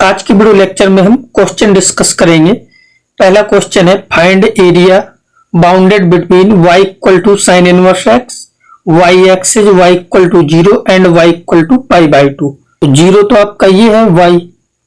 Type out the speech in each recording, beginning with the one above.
आज के video lecture में हम क्वेश्चन डिस्कस करेंगे। पहला क्वेश्चन है find area bounded between y equal to sine inverse x, y axis y equal to 0 and y equal to pi by 2। तो 0 तो आपका ये है y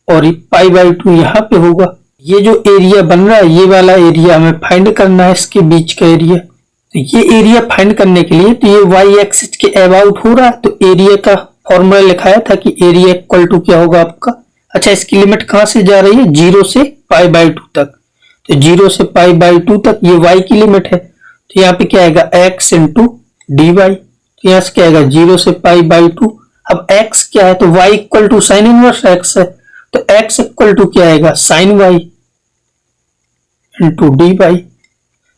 और पाई बाई 2 यहाँ पे होगा। ये जो एरिया बन रहा है ये वाला एरिया हमें फाइंड करना है, इसके बीच का एरिया। तो ये एरिया फाइंड करने के लिए तो ये y एक्सिस के अबाउट हो रहा है, तो एरिया का फॉर्मूला लिखाया था कि एरिया इक्वल टू क्या होगा आपका। अच्छा, इसकी लिमिट कहां से जा रही है? 0 से पाई बाई 2 तक। तो 0 से पाई बाई 2 तक ये y की लिमिट है, तो यहाँ पे क्या आएगा x इंटू डी वाई। तो यहाँ से क्या आएगा 0 से पाई बाई 2। अब x क्या है? तो y equal to sine inverse x है, तो x इक्वल टू क्या आएगा sine y into d y.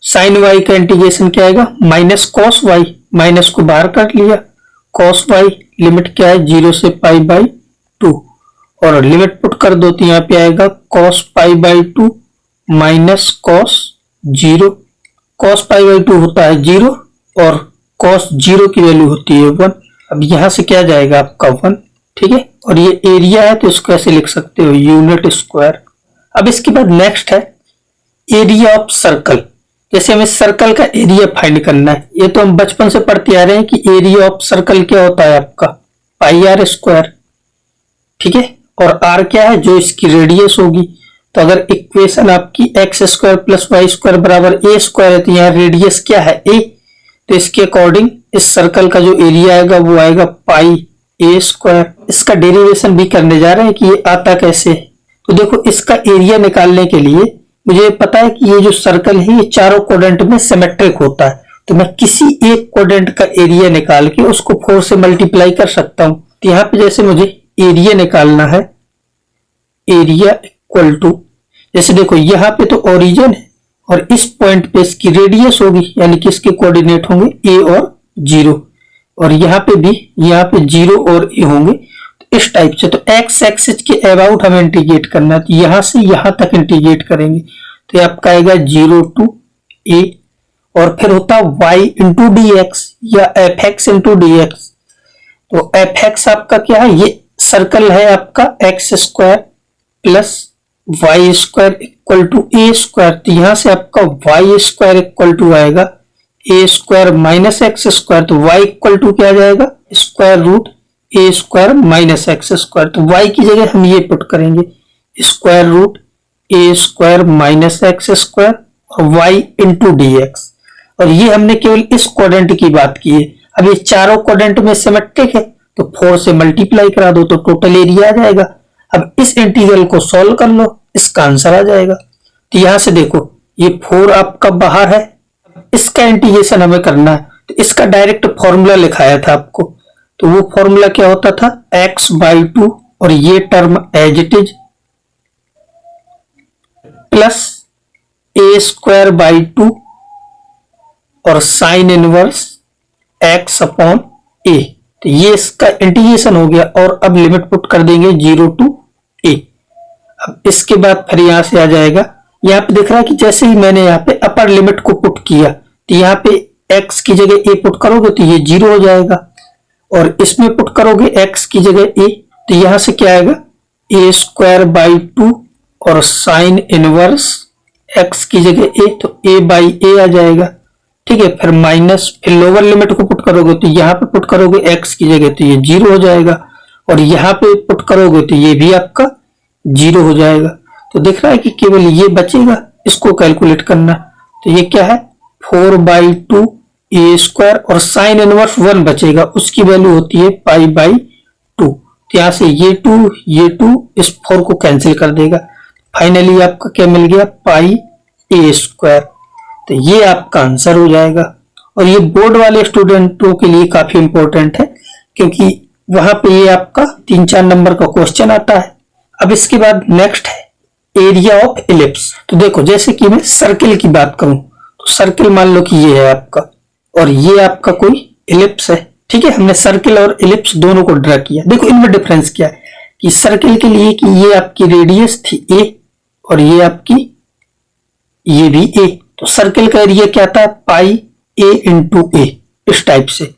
Sine y का इंटीग्रेशन क्या आएगा? माइनस कॉस y, माइनस को बाहर कर लिया, कॉस y लिमिट क्या है 0 से पाई बाई 2 और लिमिट पुट कर दो तो यहाँ पे आएगा cos pi by 2 minus cos 0। Cos pi by 2 होता है 0 और कॉस 0 की वैल्यू होती है 1। अब यहाँ से क्या जाएगा आपका 1, ठीक है। और ये एरिया है तो इसको ऐसे लिख सकते हो यूनिट स्क्वायर। अब इसके बाद नेक्स्ट है एरिया ऑफ सर्कल। जैसे हमें सर्कल का एरिया फाइंड करना है, ये तो हम बचपन से पढ़ते आ रहे हैं कि एरिया ऑफ सर्कल क्या होता है आपका पाई आर स्क्वायर, ठीक है। और आर क्या है? जो इसकी रेडियस होगी। तो अगर इक्वेशन आपकी x square plus y square बराबर ए स्क्वायर है तो यहाँ रेडियस क्या है ए, तो इसके अकॉर्डिंग इस सर्कल का जो एरिया आएगा वो आएगा पाई ए स्क्वायर। इसका डेरिवेशन भी करने जा रहे हैं कि ये आता कैसे। तो देखो, इसका एरिया निकालने के लिए मुझे पता है कि ये जो सर्कल है ये चारों क्वाड्रेंट में सिमेट्रिक होता है, तो मैं किसी एक क्वाड्रेंट का एरिया निकाल के उसको 4 से मल्टीप्लाई कर सकता हूं। तो यहाँ पे जैसे मुझे एरिया निकालना है, एरिया इक्वल टू, जैसे देखो यहाँ पे तो ओरिजिन है और इस पॉइंट पे इसकी रेडियस होगी, यानी कि इसके कोऑर्डिनेट होंगे a और 0, और यहाँ पे भी यहाँ पे 0 और a होंगे। तो इस टाइप से तो x एक्सिस के अबाउट हमें इंटीग्रेट करना है, तो यहाँ से यहाँ तक इंटीग्रेट करेंगे तो आपका आएगा 0 टू a और फिर होता y इंटू डी एक्स या f x into d x. तो एफ एक्स आपका क्या है? ये सर्कल है आपका x square plus y square equal to a square, तो यहां से आपका वाई स्क्वायर इक्वल टू आएगा a square minus x square. तो वाई इक्वल टू क्या जाएगा? Square root a square minus x square. तो वाई की जगह हम ये पुट करेंगे square root a square minus x square और वाई इंटू डी एक्स। और ये हमने केवल इस क्वाड्रेंट की बात की है। अब ये चारों क्वाड्रेंट में सिमेट्रिक है तो 4 से मल्टीप्लाई करा दो तो टोटल एरिया आ जाएगा। अब इस इंटीग्रल को सॉल्व कर लो, इसका आंसर आ जाएगा। तो यहां से देखो ये 4 आपका बाहर है, इसका इंटीग्रेशन हमें करना है तो इसका डायरेक्ट फॉर्मूला लिखाया था आपको। तो वो फॉर्मूला क्या होता था? x बाई 2 और ये term as it is plus a square by 2 और sine inverse x upon a। तो ये इसका इंटीग्रेशन हो गया और अब लिमिट पुट कर देंगे 0 टू a। अब इसके बाद फिर यहां से आ जाएगा, यहाँ पे दिख रहा है कि जैसे ही मैंने यहाँ पे अपर लिमिट को पुट किया तो यहाँ पे x की जगह a पुट करोगे तो ये 0 हो जाएगा, और इसमें पुट करोगे x की जगह a तो यहां से क्या आएगा a स्क्वायर बाई 2 और साइन इनवर्स x की जगह a, तो a बाई a आ जाएगा, ठीक है। फिर माइनस, फिर लोअर लिमिट को पुट करोगे तो यहाँ पे पुट करोगे x की जगह तो ये 0 हो जाएगा, और यहाँ पे पुट करोगे तो ये भी आपका 0 हो जाएगा। तो दिख रहा है कि केवल ये बचेगा, इसको कैलकुलेट करना। तो ये क्या है 4 बाई 2 ए स्क्वायर और साइन इनवर्स 1 बचेगा, उसकी वैल्यू होती है पाई बाई 2। तो यहाँ से ये 2 इस 4 को कैंसिल कर देगा, फाइनली आपका क्या मिल गया पाई ए स्क्वायर। तो ये आपका आंसर हो जाएगा। और ये बोर्ड वाले स्टूडेंटों के लिए काफी इंपॉर्टेंट है क्योंकि वहां पे ये आपका 3-4 नंबर का क्वेश्चन आता है। अब इसके बाद नेक्स्ट है एरिया ऑफ इलिप्स। तो देखो, जैसे कि मैं सर्किल की बात करूं तो सर्किल मान लो कि ये है आपका और ये आपका कोई इलिप्स है, ठीक है। हमने सर्किल और इलिप्स दोनों को ड्रा किया। देखो इनमें डिफरेंस क्या है कि सर्किल के लिए कि ये आपकी रेडियस थी a और ये आपकी ये भी a, तो सर्किल का एरिया क्या था पाई a इंटू a, इस टाइप से।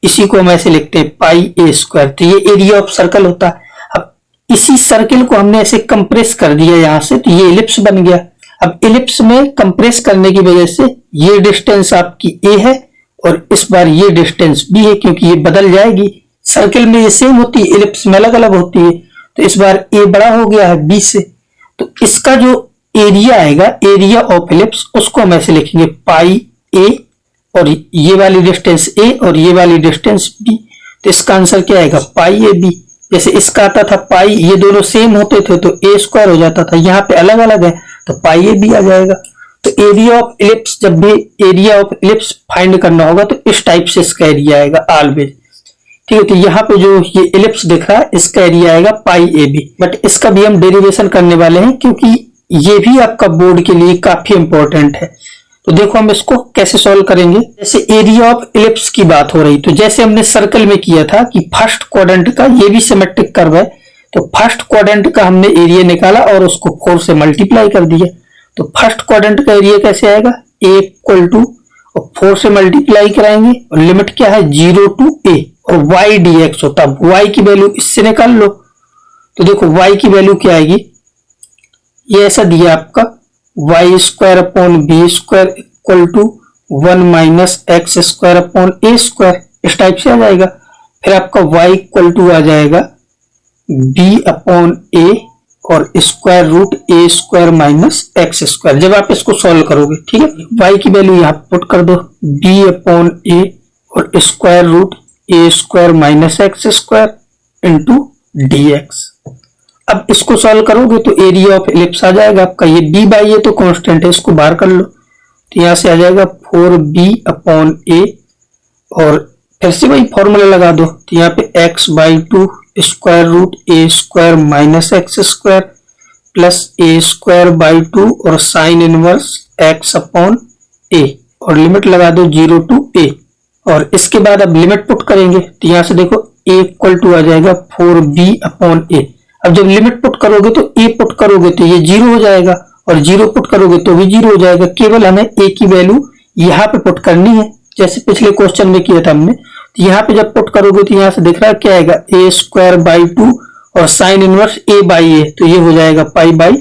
इसी को हम ऐसे लिखते हैं पाई a स्क्वायर, तो ये एरिया ऑफ सर्कल होता है। अब इसी सर्किल को हमने ऐसे कंप्रेस कर दिया यहां से, तो ये इलिप्स बन गया। अब इलिप्स में कंप्रेस करने की वजह से ये डिस्टेंस आपकी a है और इस बार ये डिस्टेंस b है, क्योंकि ये बदल जाएगी। सर्किल में ये सेम होती है, इलिप्स में अलग अलग होती है। तो इस बार a बड़ा हो गया है b से, तो इसका जो एरिया आएगा, एरिया ऑफ इलिप्स, उसको हम ऐसे लिखेंगे पाई a, और ये वाली डिस्टेंस a और ये वाली डिस्टेंस b। तो इसका आंसर क्या आएगा, पाई ए बी। जैसे इसका आता था पाई, ये दोनों सेम होते थे तो a स्क्वायर हो जाता था, यहाँ पे अलग अलग है तो पाई ए बी आ जाएगा। तो एरिया ऑफ इलिप्स, जब भी एरिया ऑफ इलिप्स फाइंड करना होगा तो इस टाइप से इसका एरिया आएगा ऑलवेज। ठीक है, तो यहाँ पे जो ये इलिप्स दिख रहा है इसका एरिया आएगा पाई ए बी। बट इसका भी हम डेरिवेशन करने वाले हैं, क्योंकि ये भी आपका बोर्ड के लिए काफी इंपॉर्टेंट है। तो देखो हम इसको कैसे सॉल्व करेंगे। जैसे एरिया ऑफ इलिप्स की बात हो रही, तो जैसे हमने सर्कल में किया था कि फर्स्ट क्वाड्रेंट का, ये भी सिमेट्रिक कर्व है, तो फर्स्ट क्वाड्रेंट का हमने एरिया निकाला और उसको 4 से मल्टीप्लाई कर दिया। तो फर्स्ट क्वाड्रेंट का एरिया कैसे आएगा, a इक्वल टू, और 4 से मल्टीप्लाई कराएंगे और लिमिट क्या है 0 टू a, और y dx होता है। y की वैल्यू इससे निकाल लो, तो देखो y की वैल्यू क्या आएगी, ये ऐसा दिया आपका y square upon b square equal to 1 minus x square upon a square, इस टाइप से आ जाएगा। फिर आपका y इक्वल टू आ जाएगा b अपॉन ए और square root a square minus x square, जब आप इसको सॉल्व करोगे। ठीक है, y की वैल्यू यहाँ पुट कर दो, b अपॉन ए और square root a square minus x square into dx। अब इसको सॉल्व करोगे तो एरिया ऑफ इलिप्स आ जाएगा आपका, ये b बाई ए तो कांस्टेंट है, इसको बाहर कर लो, तो यहाँ से आ जाएगा 4b अपॉन ए, और फिर से वही फॉर्मूला लगा दो, तो यहाँ पे x by 2 square root a square minus x square plus a square by 2 और sine inverse x upon a, और लिमिट लगा दो 0 टू a। और इसके बाद अब लिमिट पुट करेंगे, तो यहाँ से देखो a इक्वल टू आ जाएगा 4b अपॉन ए। अब जब लिमिट पुट करोगे तो a पुट करोगे तो ये 0 हो जाएगा, और 0 पुट करोगे तो भी 0 हो जाएगा। केवल हमें a की वैल्यू यहाँ पे पुट करनी है, जैसे पिछले क्वेश्चन में किया था हमने। तो यहाँ पे जब पुट करोगे तो यहाँ से दिख रहा है क्या आएगा, a स्क्वायर बाई 2 और साइन इनवर्स a बाई ए, तो ये हो जाएगा पाई बाई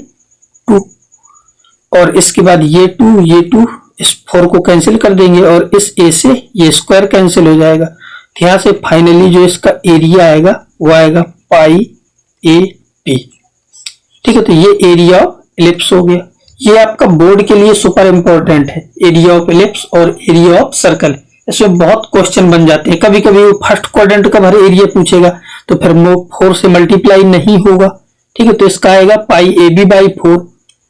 2। और इसके बाद ये 2 इस 4 को कैंसिल कर देंगे और इस a से ये स्क्वायर कैंसिल हो जाएगा। तो यहाँ से फाइनली जो इसका एरिया आएगा वो आएगा पाई ए बी। ठीक है, तो ये एरिया ऑफ इलिप्स हो गया। ये आपका बोर्ड के लिए सुपर इंपॉर्टेंट है, एरिया ऑफ इलिप्स और एरिया ऑफ सर्कल। इसमें बहुत क्वेश्चन बन जाते हैं, कभी कभी फर्स्ट क्वाड्रेंट का भर एरिया पूछेगा तो फिर 4 से मल्टीप्लाई नहीं होगा। ठीक है, तो इसका आएगा पाई ए बी बाई 4।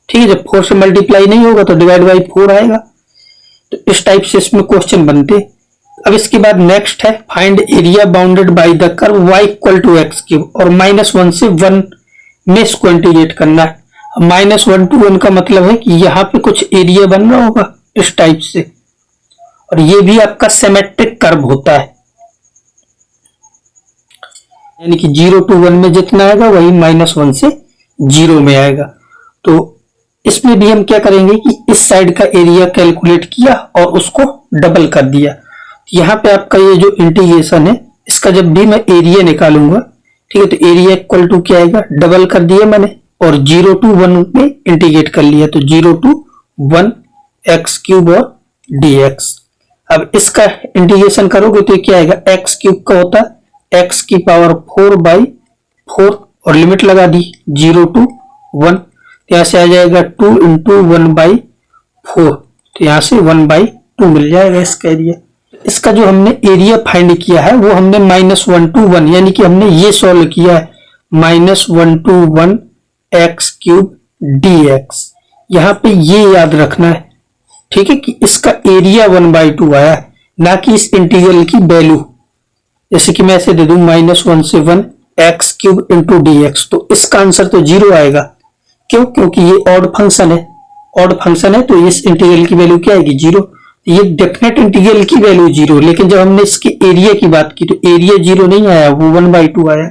ठीक है, जब 4 से मल्टीप्लाई नहीं होगा तो डिवाइड बाई 4 आएगा। तो इस टाइप से इसमें क्वेश्चन बनते। अब इसके बाद नेक्स्ट है find area bounded by the curve y equal to x cube, और -1 से 1 में इसको इंटीग्रेट करना है। -1 to 1 का मतलब है कि यहाँ पे कुछ एरिया बन रहा होगा इस टाइप से, और ये भी आपका सिमेट्रिक कर्व होता है, यानी कि 0 to 1 में जितना आएगा वही -1 से 0 में आएगा। तो इसमें भी हम क्या करेंगे कि इस साइड का एरिया कैलकुलेट किया और उसको डबल कर दिया। यहाँ पे आपका ये जो इंटीग्रेशन है, इसका जब भी मैं एरिया निकालूंगा, ठीक है, तो एरिया इक्वल टू क्या आएगा, डबल कर दिया मैंने और 0 to 1 में इंटीग्रेट कर लिया, तो 0 to 1 एक्स क्यूब और dx। अब इसका इंटीग्रेशन करोगे तो क्या आएगा, एक्स क्यूब का होता है एक्स की पावर 4 बाई 4 और लिमिट लगा दी 0 to 1, यहाँ से आ जाएगा 2 इंटू 1 बाई 4, तो यहाँ से 1 बाई 2 मिल जाएगा इसका एरिया। इसका जो हमने एरिया फाइंड किया है वो हमने -1 to 1, यानी कि हमने ये सॉल्व किया है -1 to 1 एक्स क्यूब dx। यहाँ पे ये याद रखना है, ठीक है, कि इसका एरिया 1/2 आया है, ना कि इस इंटीग्रल की वैल्यू। जैसे कि मैं ऐसे दे दूं -1 से 1 एक्स क्यूब इंटू dx, तो इसका आंसर तो 0 आएगा। क्यों? क्योंकि ये ऑड फंक्शन है, ऑड फंक्शन है तो इस इंटीग्रल की वैल्यू क्या आएगी, 0। ये डेफिनेट इंटीग्रल की वैल्यू 0, लेकिन जब हमने इसके एरिया की बात की तो एरिया 0 नहीं आया, वो 1/2 आया।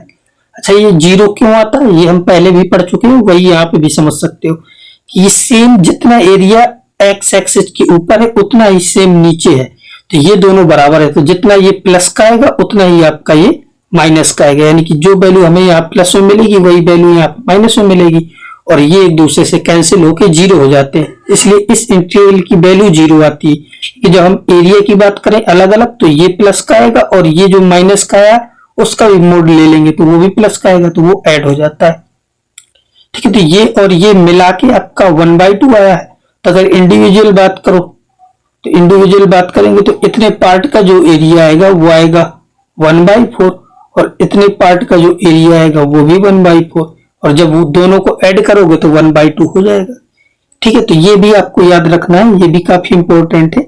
अच्छा, ये 0 क्यों आता है ये हम पहले भी पढ़ चुके हैं, वही यहाँ पे भी समझ सकते हो कि ये सेम जितना एरिया एक्स एक्सिस के ऊपर है उतना ही सेम नीचे है, तो ये दोनों बराबर है, तो जितना ये प्लस का आएगा उतना ही आपका ये माइनस का आएगा, यानी कि जो वैल्यू हमें यहाँ प्लस में मिलेगी वही वैल्यू यहाँ माइनस में मिलेगी, और ये एक दूसरे से कैंसिल होके जीरो हो जाते हैं, इसलिए इस इंटीग्रल की वैल्यू जीरो आती है। कि जब हम एरिया की बात करें अलग अलग तो ये प्लस का आएगा, और ये जो माइनस का आया उसका भी मोड ले लेंगे तो वो भी प्लस का आएगा, तो वो ऐड हो जाता है। ठीक है, तो ये और ये मिला के आपका 1/2 आया है। तो अगर इंडिविजुअल बात करो तो इंडिविजुअल बात करेंगे तो इतने पार्ट का जो एरिया आएगा वो आएगा 1/4, और इतने पार्ट का जो एरिया आएगा वो भी 1/4, और जब वो दोनों को ऐड करोगे तो 1/2 हो जाएगा। ठीक है, तो ये भी आपको याद रखना है, ये भी काफी इंपॉर्टेंट है।